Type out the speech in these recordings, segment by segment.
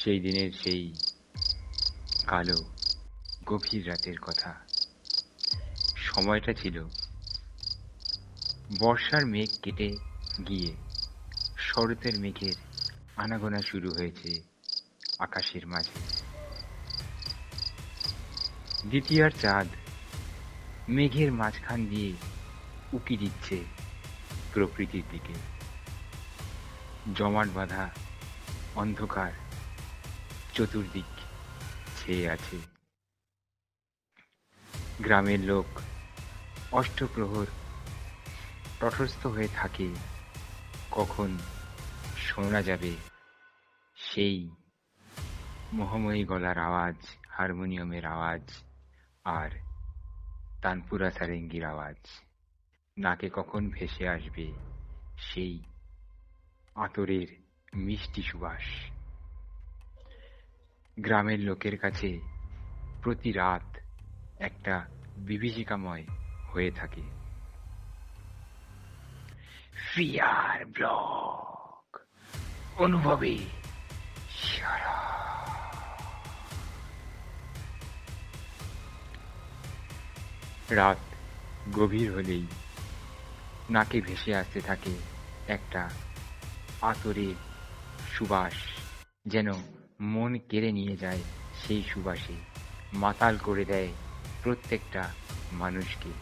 সেই দিনের সেই কালো গভীর রাতের কথা। সময়টা ছিল বর্ষার মেঘ কেটে গিয়ে শরতের মেঘের আনাগোনা শুরু হয়েছে আকাশের মাঝে। দ্বিতীয়ার চাঁদ মেঘের মাঝখান দিয়ে উকি দিচ্ছে প্রকৃতির দিকে। জমাট বাঁধা অন্ধকার চতুর্দিক ছেয়ে আছে। গ্রামের লোক অষ্টপ্রহর তটস্থ হয়ে থাকে কখন শোনা যাবে সেই মোহময়ী গলার আওয়াজ, হারমোনিয়ামের আওয়াজ আর তানপুরা সারেঙ্গির আওয়াজ। নাকে কখন ভেসে আসবে সেই আতরের মিষ্টি সুবাস। গ্রামের লোকের কাছে প্রতি রাত একটা বিভীষিকাময় হয়ে থাকে। ফিয়ার ব্লক অনুভবে সারা। রাত গভীর হলেই নাকে ভেসে আসতে থাকে একটা আতরের সুবাস, যেন মন কেড়ে নিয়ে যায় সেই সুবাসে, মাতাল করে দেয় প্রত্যেকটা মানুষকে।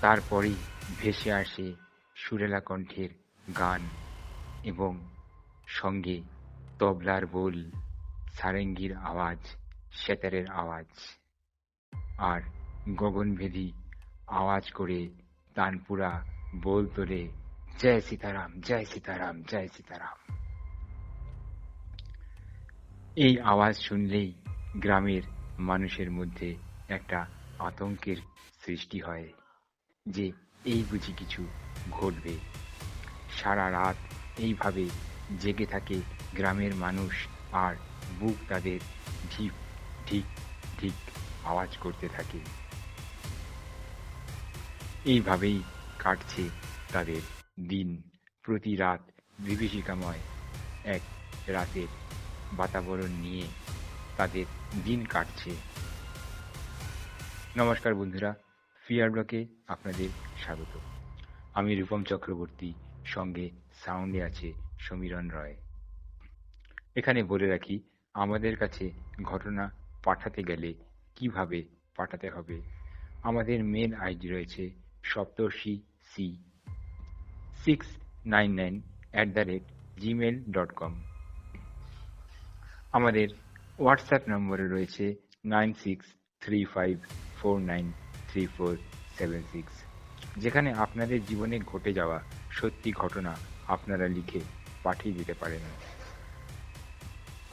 তারপরেই ভেসে আসে সুরেলা কণ্ঠের গান এবং সঙ্গে তবলার বোল, সারেঙ্গির আওয়াজ, সেতারের আওয়াজ আর গগনভেদী আওয়াজ করে তানপুরা বোল তোলে, জয় সীতারাম, জয় সীতারাম, জয় সীতারাম। এই আওয়াজ শুনলেই গ্রামের মানুষের মধ্যে একটা আতঙ্কের সৃষ্টি হয় যে এই বুঝি কিছু ঘটবে। সারা রাত এইভাবে জেগে থাকে গ্রামের মানুষ, আর বুক তাদের ঢিক ঢিক ঢিক আওয়াজ করতে থাকে। এইভাবেই কাটছে তাদের দিন। প্রতি রাত বিভীষিকাময় এক রাতের বাতাবরণ নিয়ে তাদের দিন কাটছে। নমস্কার বন্ধুরা, ফিয়ার ব্লকে আপনাদের স্বাগত। আমি রূপম চক্রবর্তী, সঙ্গে সাউন্ডে আছে সমীরণ রয়। এখানে বলে রাখি, আমাদের কাছে ঘটনা পাঠাতে গেলে কিভাবে পাঠাতে হবে। আমাদের মেল আইডি রয়েছে saptorshi699@gmail.com। আমাদের হোয়াটসঅ্যাপ নম্বরে রয়েছে 9635493476, যেখানে আপনাদের জীবনে ঘটে যাওয়া সত্যি ঘটনা আপনারা লিখে পাঠিয়ে দিতে পারেন।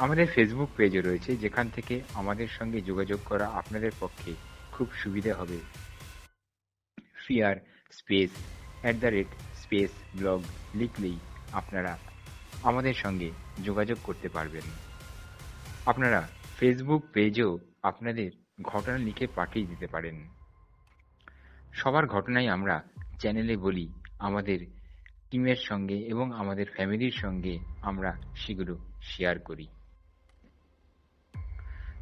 আমাদের ফেসবুক পেজও রয়েছে, যেখান থেকে আমাদের সঙ্গে যোগাযোগ করা আপনাদের পক্ষে খুব সুবিধে হবে। ফিয়ার স্পেস ব্লগ লিখলেই আপনারা আমাদের সঙ্গে যোগাযোগ করতে পারবেন। আপনারা ফেসবুক পেজেও আপনাদের ঘটনা লিখে পাঠিয়ে দিতে পারেন। সবার ঘটনাই আমরা চ্যানেলে বলি, আমাদের টিমের সঙ্গে এবং আমাদের ফ্যামিলির সঙ্গে আমরা সেগুলো শেয়ার করি।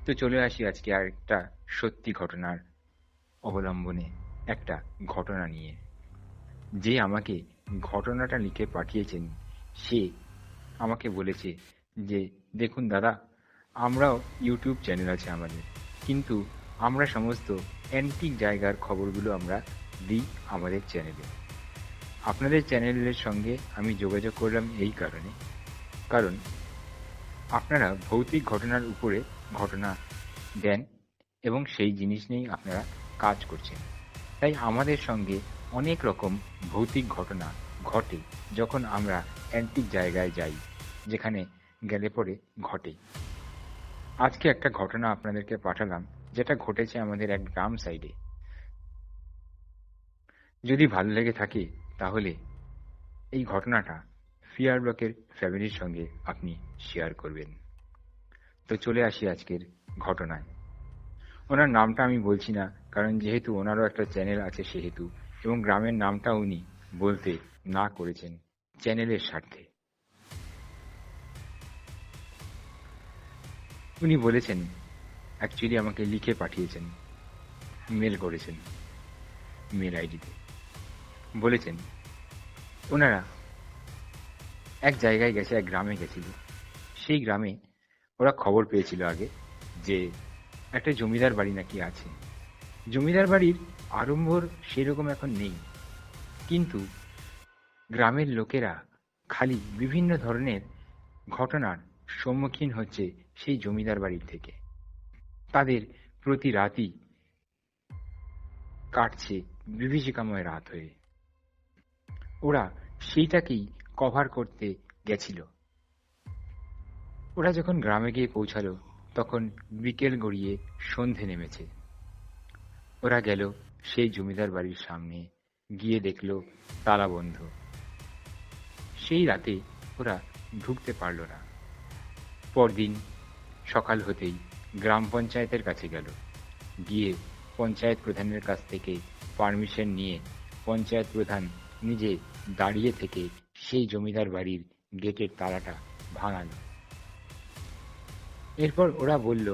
তো চলে আসি আজকে আরেকটা সত্যি ঘটনার অবলম্বনে একটা ঘটনা নিয়ে। যে আমাকে ঘটনাটা লিখে পাঠিয়েছেন সে আমাকে বলেছে যে, দেখুন দাদা, আমরাও ইউটিউব চ্যানেল আছে আমাদের, কিন্তু আমরা সমস্ত অ্যান্টিক জায়গার খবরগুলো আমরা দিই আমাদের চ্যানেলে। আপনাদের চ্যানেলের সঙ্গে আমি যোগাযোগ করলাম এই কারণ আপনারা ভৌতিক ঘটনার উপরে ঘটনা দেন এবং সেই জিনিস নিয়েই আপনারা কাজ করছেন। তাই আমাদের সঙ্গে অনেক রকম ভৌতিক ঘটনা ঘটে যখন আমরা অ্যান্টিক জায়গায় যাই, যেখানে গেলে পরে ঘটে। আজকে একটা ঘটনা আপনাদেরকে পাঠালাম, যেটা ঘটেছে আমাদের এক গ্রাম সাইডে। যদি ভালো লেগে থাকে তাহলে এই ঘটনাটা ফিয়ার ব্লকের ফ্যামিলির সঙ্গে আপনি শেয়ার করবেন। তো চলে আসি আজকের ঘটনায়। ওনার নামটা আমি বলছি না, কারণ যেহেতু ওনারও একটা চ্যানেল আছে সেহেতু, এবং গ্রামের নামটা উনি বলতে না করেছেন চ্যানেলের স্বার্থে। উনি বলেছেন, অ্যাকচুয়ালি আমাকে লিখে পাঠিয়েছেন, মেল করেছেন মেল আইডিতে। বলেছেন ওনারা এক জায়গায় গেছে, এক গ্রামে গেছিল। সেই গ্রামে ওরা খবর পেয়েছিল আগে যে একটা জমিদার বাড়ি নাকি আছে। জমিদার বাড়ির আড়ম্বর সেরকম এখন নেই, কিন্তু গ্রামের লোকেরা খালি বিভিন্ন ধরনের ঘটনার সম্মুখীন হচ্ছে সেই জমিদার বাড়ির থেকে। তাদের প্রতি রাতই কাটছে বিভীষিকাময় রাত হয়ে। ওরা সেইটাকেই কভার করতে গেছিল। ওরা যখন গ্রামে গিয়ে পৌঁছালো তখন বিকেল গড়িয়ে সন্ধে নেমেছে। ওরা গেল সেই জমিদার বাড়ির সামনে, গিয়ে দেখল তালা বন্ধ। সেই রাতে ওরা ঢুকতে পারল না। পরদিন সকাল হতেই গ্রাম পঞ্চায়েতের কাছে গেল, গিয়ে পঞ্চায়েত প্রধানের কাছ থেকে পারমিশন নিয়ে পঞ্চায়েত প্রধান নিজে দাঁড়িয়ে থেকে সেই জমিদার বাড়ির গেটের তালাটা ভাঙালো। এরপর ওরা বলল,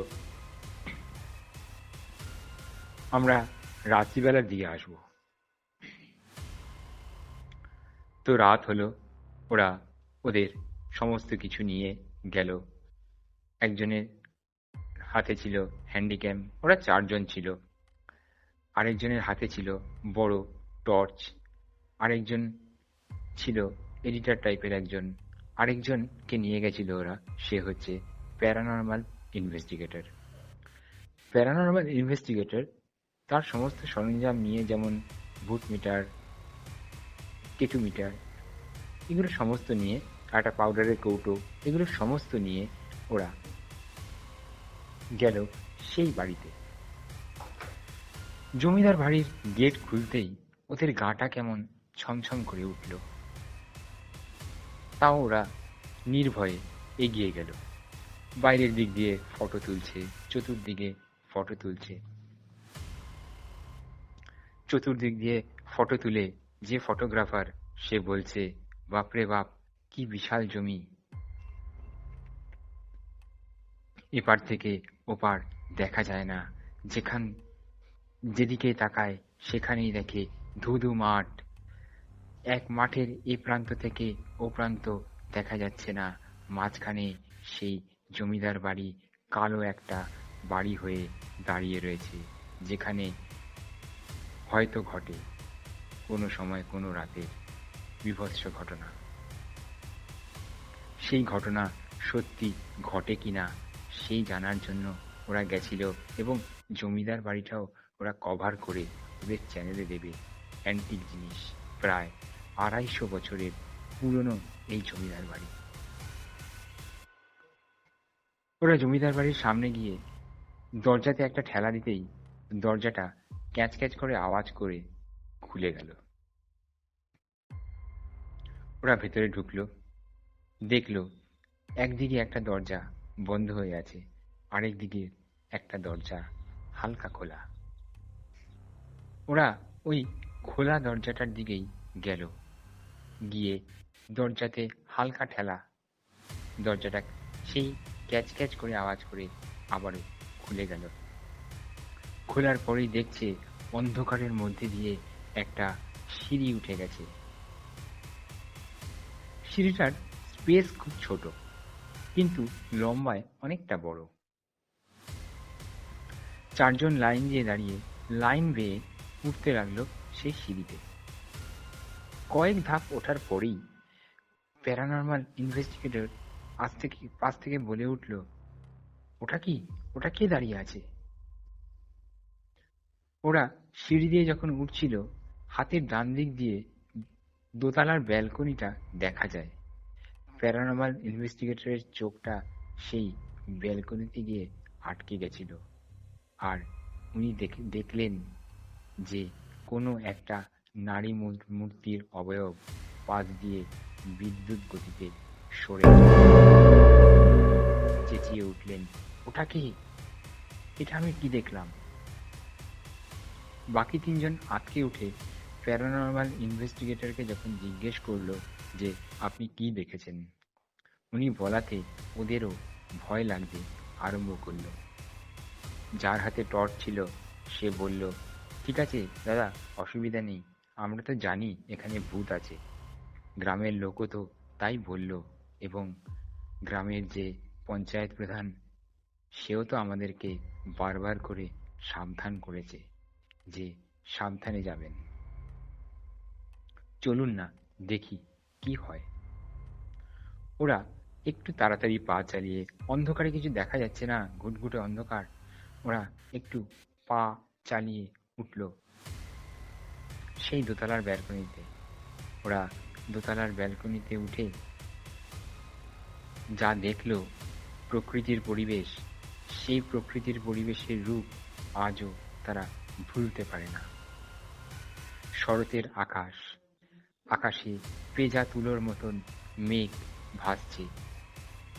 আমরা রাত্রিবেলার দিকে আসবো। তো রাত হলো, ওরা ওদের সমস্ত কিছু নিয়ে গেল। একজনের হাতে ছিল হ্যান্ডিক্যাম, ওরা 4 জন ছিল। আরেকজনের হাতে ছিল বড় টর্চ, আরেকজন ছিল এডিটর টাইপের একজন, আরেকজনকে নিয়ে গেছিল ওরা, সে হচ্ছে প্যারানর্মাল ইনভেস্টিগেটর। প্যারানর্মাল ইনভেস্টিগেটর তার সমস্ত সরঞ্জাম নিয়ে, যেমন ভূত মিটার, কেটু মিটার, এগুলো সমস্ত নিয়ে, একটা পাউডারের কৌটো, এগুলো সমস্ত নিয়ে ওরা গেল সেই বাড়িতে। জমিদার বাড়ির গেট খুলতেই ওদের গাটা কেমন ছমছম করে উঠল। তাও ওরা নির্ভয়ে এগিয়ে গেল। বাইরের দিক দিয়ে ফটো তুলছে, চতুর্দিকে ফটো তুলছে। চতুর্দিক দিয়ে ফটো তুলে যে ফটোগ্রাফার, সে বলছে, বাপরে বাপ, কি বিশাল জমি, এপার থেকে ওপার দেখা যায় না, যেদিকে তাকায় সেখানেই দেখে ধুধু মাঠ। এক মাঠের এ প্রান্ত থেকে ও প্রান্ত দেখা যাচ্ছে না, মাঝখানে সেই জমিদার বাড়ি কালো একটা বাড়ি হয়ে দাঁড়িয়ে রয়েছে, যেখানে হয়তো ঘটে কোনো সময় কোনো রাতের বীভৎস ঘটনা। সেই ঘটনা সত্যি ঘটে কিনা সেই জানার জন্য ওরা গেছিল, এবং জমিদার বাড়িটাও ওরা কভার করে ওদের চ্যানেলে দেবে। অ্যান্টিক জিনিস, প্রায় 250 বছরের পুরনো এই জমিদার বাড়ি। ওরা জমিদার বাড়ির সামনে গিয়ে দরজাতে একটা ঠেলা দিতেই দরজাটা ক্যাচ ক্যাচ করে আওয়াজ করে খুলে গেল। ওরা ভেতরে ঢুকলো, দেখলো একদিকে একটা দরজা বন্ধ হয়ে আছে, আরেক দিকে একটা দরজা হালকা খোলা। ওরা ওই খোলা দরজাটার দিকেই গেল, গিয়ে দরজাতে হালকা ঠেলা, দরজাটা সেই ক্যাচ ক্যাচ করে আওয়াজ করে আবারও খুলে গেল। খোলার পরেই দেখছে অন্ধকারের মধ্যে দিয়ে একটা সিঁড়ি উঠে গেছে। সিঁড়িটার স্পেস খুব ছোট, কিন্তু লম্বায় অনেকটা বড়। 4 জন লাইন দিয়ে দাঁড়িয়ে লাইন বেয়ে উঠতে লাগলো সেই সিঁড়িতে। কয়েক ধাপ ওঠার পরেই প্যারানর্মাল ইনভেস্টিগেটর পাশ থেকে বলে উঠল, ওটা কি, ওটা কে দাঁড়িয়ে আছে? ওরা সিঁড়ি দিয়ে যখন উঠছিল, হাতের ডান দিক দিয়ে দোতলার ব্যালকনিটা দেখা যায়। প্যারানর্মাল ইনভেস্টিগেটরের চোখটা সেই ব্যালকনিতে গিয়ে আটকে গেছিল, আর উনি দেখলেন যে কোনো একটা নারী মূর্তির অবয়ব পাশ দিয়ে বিদ্যুৎ গতিতে সরে চেঁচিয়ে উঠলেন, ওটা কি? এটা আমি কি দেখলাম? বাকি 3 জন আঁতকে উঠে প্যারানর্মাল ইনভেস্টিগেটরকে যখন জিজ্ঞেস করলো যে আপনি কি দেখেছেন, উনি বলাতে ওদেরও ভয় লাগবে আরম্ভ করল। যার হাতে টর্চ ছিল সে বলল, ঠিক আছে দাদা, অসুবিধা নেই, আমরা তো জানি এখানে ভূত আছে। গ্রামের লোকও তো তাই বলল, এবং গ্রামের যে পঞ্চায়েত প্রধান, সেও তো আমাদেরকে বারবার করে সাবধান করেছে যে সাবধানে যাবেন। চলুন না, দেখি কি হয়। ওরা একটু তাড়াতাড়ি পা চালিয়ে, অন্ধকারে কিছু দেখা যাচ্ছে না, ঘুটঘুটে অন্ধকার, ওরা একটু পা চালিয়ে উঠল সেই দোতলার ব্যালকনিতে। ওরা দোতলার ব্যালকনিতে উঠে যা দেখল প্রকৃতির পরিবেশ, সেই প্রকৃতির পরিবেশের রূপ আজও তারা ভুলতে পারে না। শরতের আকাশ, আকাশে পেঁজা তুলোর মতন মেঘ ভাসছে।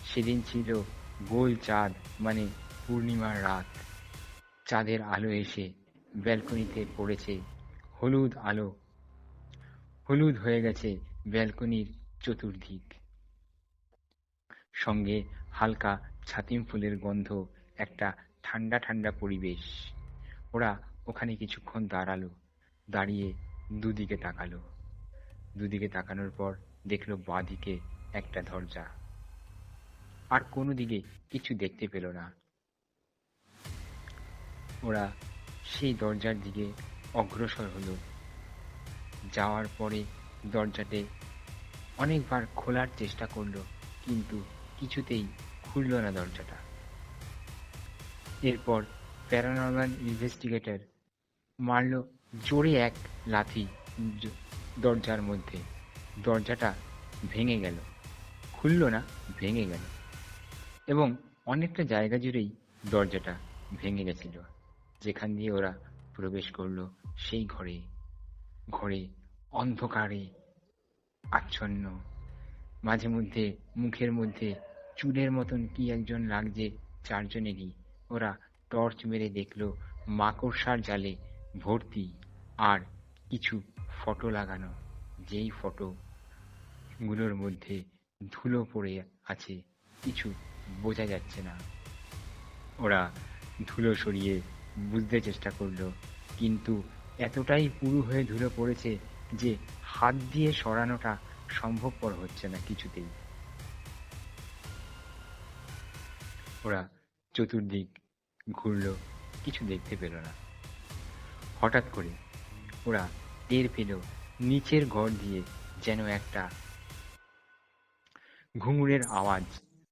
সেদিন ছিল গোল চাঁদ, মানে পূর্ণিমার রাত। চাঁদের আলো এসে ব্যালকনিতে পড়েছে হলুদ আলো, হলুদ হয়ে গেছে ব্যালকনির চতুর্দিক। সঙ্গে হালকা ছাতিম ফুলের গন্ধ, একটা ঠান্ডা ঠান্ডা পরিবেশ। ওরা ওখানে কিছুক্ষণ দাঁড়ালো, দাঁড়িয়ে দুদিকে তাকালো। দুদিকে তাকানোর পর দেখলো বাঁদিকে একটা দরজা, আর কোনো দিকে কিছু দেখতে পেল না। ওরা সেই দরজার দিকে অগ্রসর হলো। যাওয়ার পরে দরজাতে অনেকবার খোলার চেষ্টা করলো, কিন্তু কিছুতেই খুলল না দরজাটা। এরপর প্যারানর্মাল ইনভেস্টিগেটর মারল জোরে এক লাথি দরজার মধ্যে। দরজাটা ভেঙে গেল, খুলল না, ভেঙে গেল, এবং অনেকটা জায়গা জুড়েই দরজাটা ভেঙে গেছিল। যেখান দিয়ে ওরা প্রবেশ করলো সেই ঘরে। ঘরে অন্ধকারে আচ্ছন্ন, মাঝে মধ্যে মুখের মধ্যে চুলের মতন কি একজন লাগছে চারজনেরই। ওরা টর্চ মেরে দেখলো মাকড়সার জালে ভর্তি, আর কিছু ফটো লাগানো, যেই ফটোগুলোর মধ্যে ধুলো পড়ে আছে, কিছু বোঝা যাচ্ছে না। ওরা ধুলো সরিয়ে বুঝতে চেষ্টা করলো, কিন্তু এতটাই পুরু হয়ে ধুলো পড়েছে যে হাত দিয়ে সরানোটা সম্ভবপর হচ্ছে না কিছুতেই। ওরা চতুর্দিক ঘুরলো, কিছু দেখতে পেল না। হঠাৎ করে ওরা টের পেল নিচের ঘর দিয়ে যেন একটা ঘুঙুরের আওয়াজ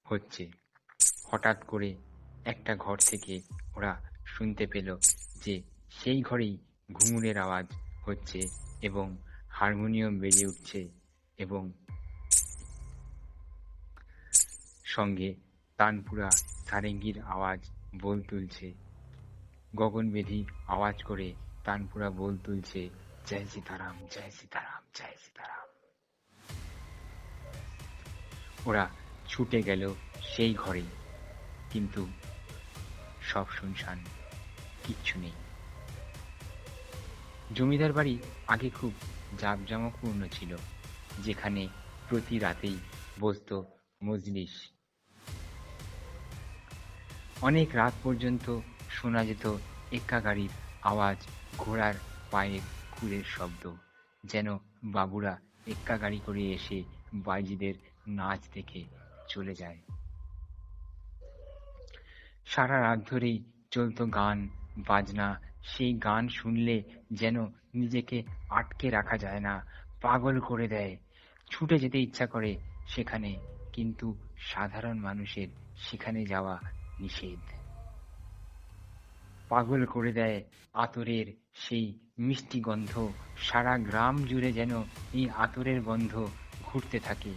হচ্ছে। হঠাৎ করে একটা ঘর থেকে ওরা শুনতে পেল যে সেই ঘরেই ঘুঙুরের আওয়াজ হচ্ছে, এবং হারমোনিয়াম বেজে উঠছে, এবং সঙ্গে তানপুরা সারেঙ্গির আওয়াজ বোল তুলছে। গগনভেদী আওয়াজ করে তানপুরা বোল তুলছে, জয় সীতারাম, জয় সীতারাম, জয় সীতারাম। ওরা ছুটে গেল সেই ঘরে, কিন্তু সব শুনশান, কিচ্ছু নেই। জমিদার বাড়ি আগে খুব জাঁকজমকপূর্ণ ছিল, যেখানে প্রতি রাতেই বসত মজলিস। অনেক রাত পর্যন্ত শোনা যেত এক্কা গাড়ির আওয়াজ, ঘোড়ার পায়ের খুরের শব্দ, যেন বাবুরা এক্কা গাড়ি করে এসে বাইজিদের নাচ দেখে চলে যায়। সারা রাত ধরেই চলত গান বাজনা। সেই গান শুনলে যেন নিজেকে আটকে রাখা যায় না, পাগল করে দেয়। ছুটে যেতে ইচ্ছা করে সেখানে, কিন্তু সাধারণ মানুষের সেখানে যাওয়া নিষেধ। পাগল করে দেয় আতরের সেই মিষ্টি গন্ধ। সারা গ্রাম জুড়ে যেন এই আতরের গন্ধ ঘুরতে থাকে।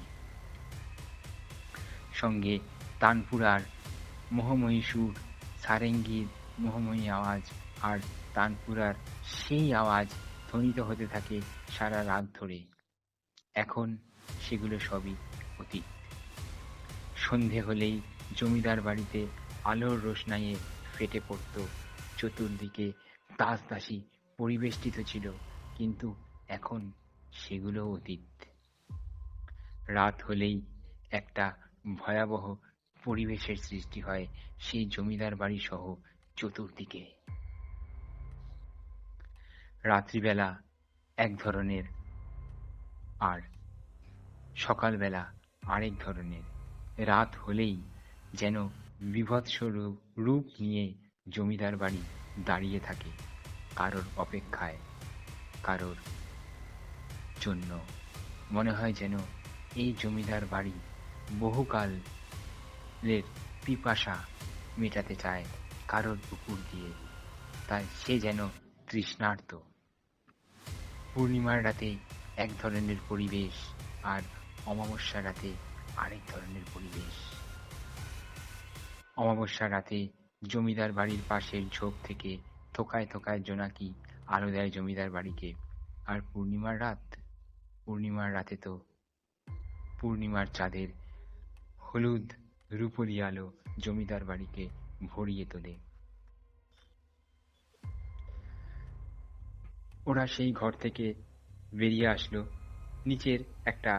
সঙ্গে তানপুরার মোহময়ী সুর, সারেঙ্গির মোহময়ী আওয়াজ, আর তানপুরার সেই আওয়াজ ধ্বনিত হতে থাকে সারা রাত ধরে। এখন সেগুলো সবই অতীত। সন্ধে হলেই জমিদার বাড়িতে আলোর রোশনাইয়ে ফেটে পড়ত। চতুর্দিকে দাসদাসী পরিবেষ্টিত ছিল, কিন্তু এখন সেগুলো অতীত। রাত হলেই একটা ভয়াবহ পরিবেশের সৃষ্টি হয় সেই জমিদার বাড়ি সহ চতুর্দিকে। রাত্রিবেলা এক ধরনের আর সকালবেলা আরেক ধরনের। রাত হলেই যেন বীভৎস রূপ নিয়ে জমিদার বাড়ি দাঁড়িয়ে থাকে কারোর অপেক্ষায়, কারোর জন্য। মনে হয় যেন এই জমিদার বাড়ি বহুকালের পিপাসা মেটাতে চায় কারোর পুকুর দিয়ে, তাই সে যেন তৃষ্ণার্ত। পূর্ণিমার রাতে এক ধরনের পরিবেশ আর অমাবস্যার রাতে আরেক ধরনের পরিবেশ। অমাবস্যার রাতে জমিদার বাড়ির পাশের ঝোপ থেকে থোকায় থোকায় জোনাকি আলো দেয় জমিদার বাড়িকে। আর পূর্ণিমার রাতে তো পূর্ণিমার চাঁদের হলুদ রূপোলি আলো জমিদার বাড়িকে ভরিয়ে তোলে। ওরা সেই ঘর থেকে বেরিয়ে আসলো নিচের একটা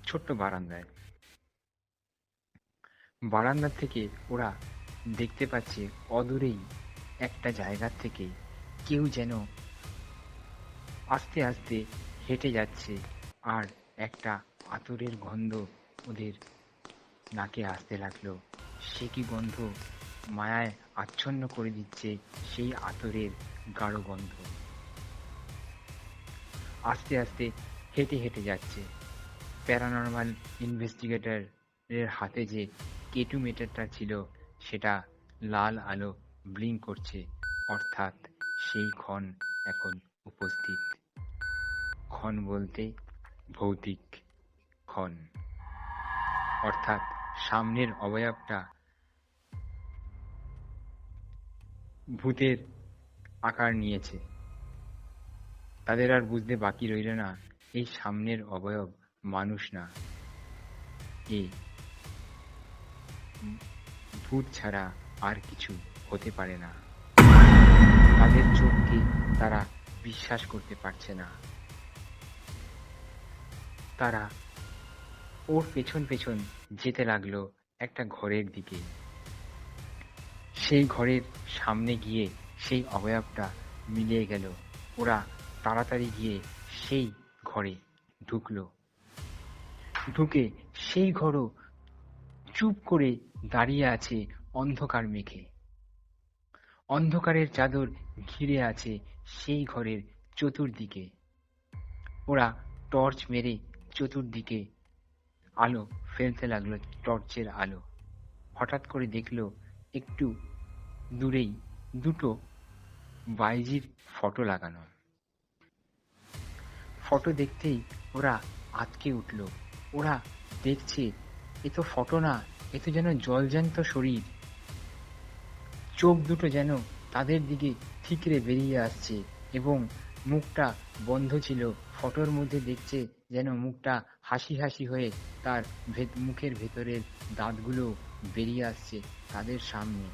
ছোট্ট বারান্দায়। বারান্দার থেকে ওরা দেখতে পাচ্ছে অদূরেই একটা জায়গার থেকে কেউ যেন আস্তে আস্তে হেঁটে যাচ্ছে, আর একটা আতরের গন্ধ ওদের নাকে আসতে লাগলো। সে কি গন্ধ! মায়ায় আচ্ছন্ন করে দিচ্ছে সেই আতরের গাঢ় গন্ধ। আস্তে আস্তে হেঁটে হেঁটে যাচ্ছে। প্যারানরমাল ইনভেস্টিগেটরের হাতে যে কেটু মিটারটা ছিল সেটা লাল আলো ব্লিঙ্ক করছে, অর্থাৎ সেই ক্ষণ এখন উপস্থিত। ক্ষণ বলতে ভৌতিক ক্ষণ, অর্থাৎ সামনের অবয়বটা ভূতের আকার নিয়েছে। তাদের আর বুঝতে বাকি রইল না এই সামনের অবয়ব মানুষ না, এ ভূত ছাড়া আর কিছু হতে পারে না। তাদের চোখকে তারা বিশ্বাস করতে পারছে না। তারা ওর পেছন পেছন যেতে লাগলো একটা ঘরের দিকে। সেই ঘরের সামনে গিয়ে সেই অবয়বটা মিলিয়ে গেল। ওরা তাড়াতাড়ি গিয়ে সেই ঘরে ঢুকলো। ঢুকে সেই ঘরও চুপ করে দাঁড়িয়ে আছে অন্ধকার মেঘে। অন্ধকারের চাদর ঘিরে আছে সেই ঘরের চতুর্দিকে। ওরা টর্চ মেরে চতুর্দিকে আলো ফেলতে লাগলো, টর্চের আলো। হঠাৎ করে দেখলো একটু দূরেই দুটো বাইজির ফটো লাগানো। ফটো দেখতেই ওরা আঁতকে উঠল। ওরা দেখছে এ তো ফটো না, এ তো যেন জলজ্যান্ত শরীর। চোখ দুটো যেন তাদের দিকে ঠিকরে বেরিয়ে আসছে এবং মুখটা বন্ধ ছিল। ফটোর মধ্যে দেখছে যেন মুখটা হাসি হাসি হয়ে তার মুখের ভেতরের দাঁতগুলো বেরিয়ে আসছে তাদের সামনে।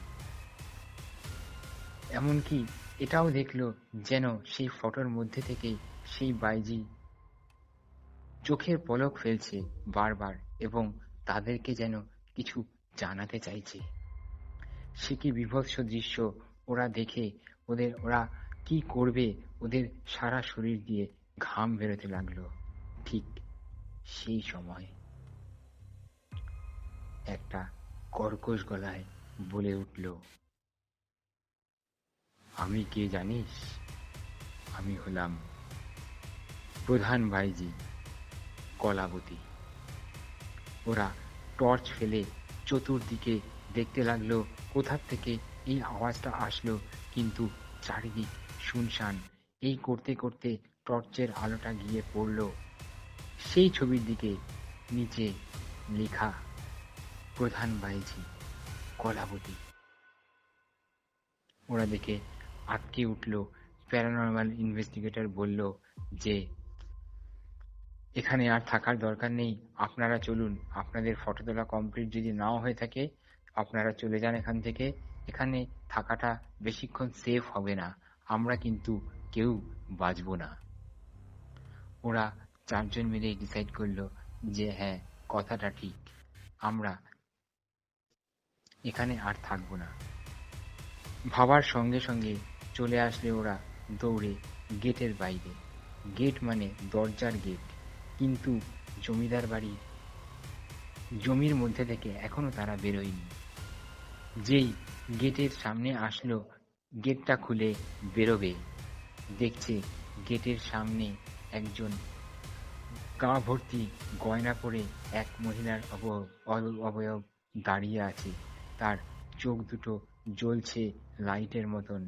এমনকি এটাও দেখলো যেন সেই ফটোর মধ্যে থেকে সেই বাইজি চোখের পলক ফেলছে বারবার এবং তাদেরকে যেন কিছু জানাতে চাইছে। সে কি বীভৎস দৃশ্য! ওরা দেখে ওরা কি করবে, ওদের সারা শরীর দিয়ে ঘাম বেরোতে লাগলো। ঠিক সেই সময় একটা কর্কশ গলায় বলে উঠল, আমি কে জানিস? আমি হলাম প্রধান বাইজি কলাবতী। ওরা টর্চ ফেলে চতুর্দিকে দেখতে লাগলো কোথার থেকে এই আওয়াজটা আসলো, কিন্তু চারিদিক শুনশান। এই করতে করতে টর্চের আলোটা গিয়ে পড়ল সেই ছবির দিকে, নিচে লেখা প্রধান বাইজি কলাবতী। ওরা দেখে আটকে উঠল। প্যারানরমাল ইনভেস্টিগেটর বলল যে এখানে আর থাকার দরকার নেই, আপনারা চলুন। আপনাদের ফটো তোলা কমপ্লিট যদি নাও হয়ে থাকে আপনারা চলে যান এখান থেকে। এখানে থাকাটা বেশিক্ষণ সেফ হবে না, আমরা কিন্তু কেউ বাঁচবো না। ওরা চারজন মিলে ডিসাইড করলো যে হ্যাঁ, কথাটা ঠিক, আমরা এখানে আর থাকবো না। ভাবার সঙ্গে সঙ্গে চলে আসলে ওরা দৌড়ে গেটের বাইরে। গেট মানে দরজার গেট, কিন্তু জমিদার বাড়ির জমির মধ্যে থেকে এখনো তারা বেরোয়নি। যেই গেটের সামনে আসলো, গেটটা খুলে বেরোবে, দেখছে গেটের সামনে একজন গা ভর্তি গয়না পরে এক মহিলার অবয়ব দাঁড়িয়ে আছে। তার চোখ দুটো জ্বলছে লাইটের মতন।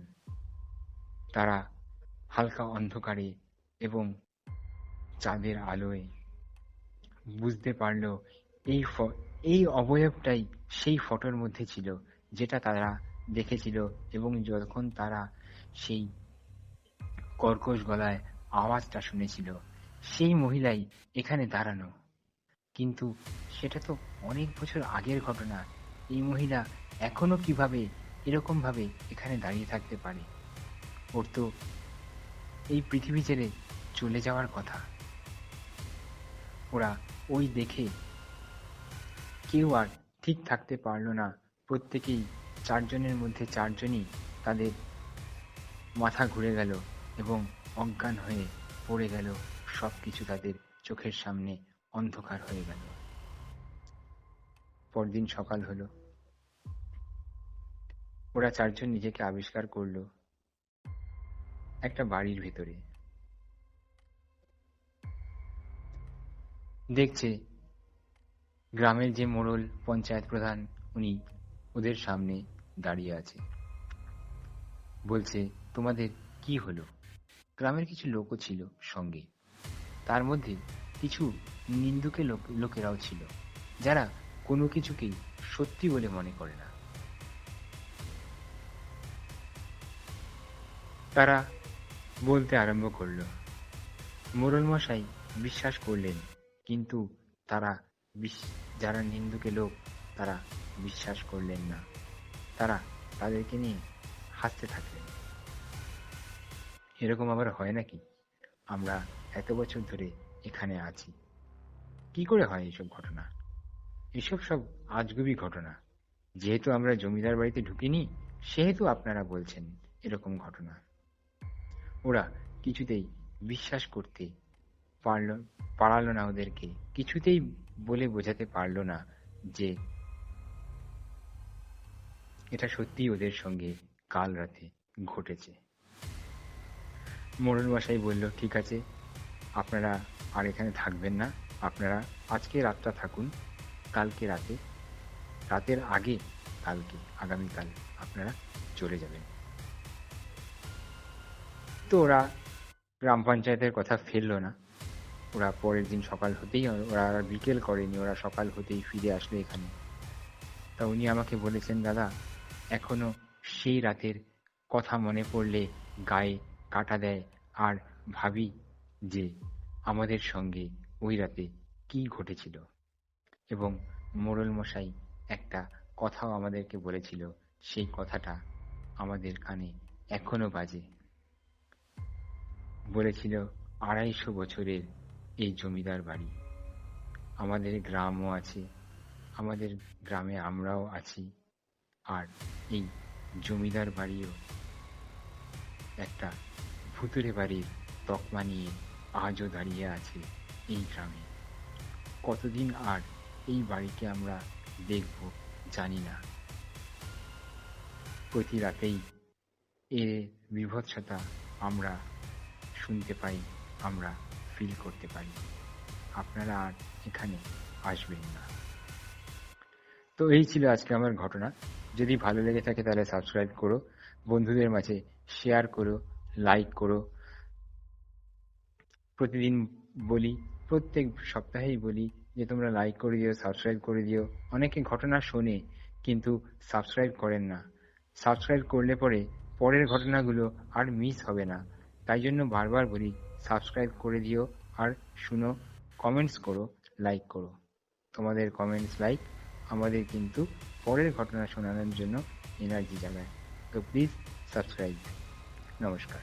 তারা হালকা অন্ধকারে এবং চাঁদের আলোয় বুঝতে পারল এই এই অবয়বটাই সেই ফটোর মধ্যে ছিল, যেটা তারা দেখেছিল। এবং যখন তারা সেই কর্কশ গলায় আওয়াজটা শুনেছিল, সেই মহিলাই এখানে দাঁড়ানো। কিন্তু সেটা তো অনেক বছর আগের ঘটনা। এই মহিলা এখনো কিভাবে এরকম ভাবে এখানে দাঁড়িয়ে থাকতে পারে? ওর তো এই পৃথিবী ছেড়ে চলে যাওয়ার কথা। ওরা ওই দেখে কেউ আর ঠিক থাকতে পারল না। প্রত্যেকেই, চারজনের মধ্যে চারজনই, তাদের মাথা ঘুরে গেল এবং অজ্ঞান হয়ে পড়ে গেল। সবকিছু তাদের চোখের সামনে অন্ধকার হয়ে গেল। পরদিন সকাল হলো। ওরা চারজন নিজেকে আবিষ্কার করলো একটা বাড়ির ভেতরে। দেখছে গ্রামের যে মোড়ল, পঞ্চায়েত প্রধান, উনি ওদের সামনে দাঁড়িয়ে আছে। বলছে, তোমাদের কি হলো? গ্রামের কিছু লোকও ছিল সঙ্গে। তার মধ্যে কিছু নিন্দুকে লোকেরাও ছিল, যারা কোনো কিছুকেই সত্যি বলে মনে করে না। তারা বলতে আরম্ভ করলো। মোড়ল মশাই বিশ্বাস করলেন, কিন্তু তারা যারা নিন্দুকে লোক, তারা বিশ্বাস করলেন না। তারা তাদেরকে নিয়ে হাসতে থাকলেন। এরকম আবার হয় নাকি? আমরা এত বছর ধরে এখানে আছি, কি করে হয় এইসব ঘটনা? এসব সব আজগুবি ঘটনা। যেহেতু আমরা জমিদার বাড়িতে ঢুকিনি, সেহেতু আপনারা বলছেন এরকম ঘটনা। ওরা কিছুতেই বিশ্বাস করতে পারালো না ওদেরকে। কিছুতেই বলে বোঝাতে পারলো না যে এটা সত্যি ওদের সঙ্গে কাল রাতে ঘটেছে। মোড়ল মশাই বলল, ঠিক আছে, আপনারা আর এখানে থাকবেন না। আপনারা আজকে রাতটা থাকুন, কালকে রাতের আগে আগামীকাল আপনারা চলে যাবেন। তো ওরা গ্রাম পঞ্চায়েতের কথা ফেললো না। ওরা পরের দিন সকাল হতেই, ওরা আর বিকেল করেনি, ওরা সকাল হতেই ফিরে আসলো এখানে। তা উনি আমাকে বলেছেন, দাদা, এখনো সেই রাতের কথা মনে পড়লে গায়ে কাঁটা দেয়, আর ভাবি যে আমাদের সঙ্গে ওই রাতে কি ঘটেছিল। এবং মোড়ল মশাই একটা কথাও আমাদেরকে বলেছিল, সেই কথাটা আমাদের কানে এখনো বাজে। বলেছিল, 250 বছরের এই জমিদার বাড়ি, আমাদের গ্রামও আছে, আমাদের গ্রামে আমরাও আছি, আর এই জমিদার বাড়িও একটা ভুতুড়ে বাড়ির তকমা নিয়ে আজও দাঁড়িয়ে আছে এই গ্রামে। কতদিন আর এই বাড়িকে আমরা দেখব জানি না। প্রতি রাতেই এর বীভৎসতা আমরা শুনতে পাই, আমরা ফিল করতে পারি। আপনারা আর এখানে আসবেন না। তো এই ছিল আজকে আমার ঘটনা। যদি ভালো লেগে থাকে তাহলে সাবস্ক্রাইব করো, বন্ধুদের মাঝে শেয়ার করো, লাইক করো। প্রতিদিন বলি, প্রত্যেক সপ্তাহেই বলি যে তোমরা লাইক করে দিও, সাবস্ক্রাইব করে দিও। অনেকে ঘটনা শোনে কিন্তু সাবস্ক্রাইব করেন না। সাবস্ক্রাইব করলে পরে পরের ঘটনাগুলো আর মিস হবে না। তাই জন্য বারবার বলি, সাবস্ক্রাইব করে দিও, আর শুনো, কমেন্টস করো, লাইক করো। তোমাদের কমেন্টস, লাইক আমাদের কিন্তু পরের ঘটনা শোনানোর জন্য এনার্জি জাগায়। তো প্লিজ সাবস্ক্রাইব। নমস্কার।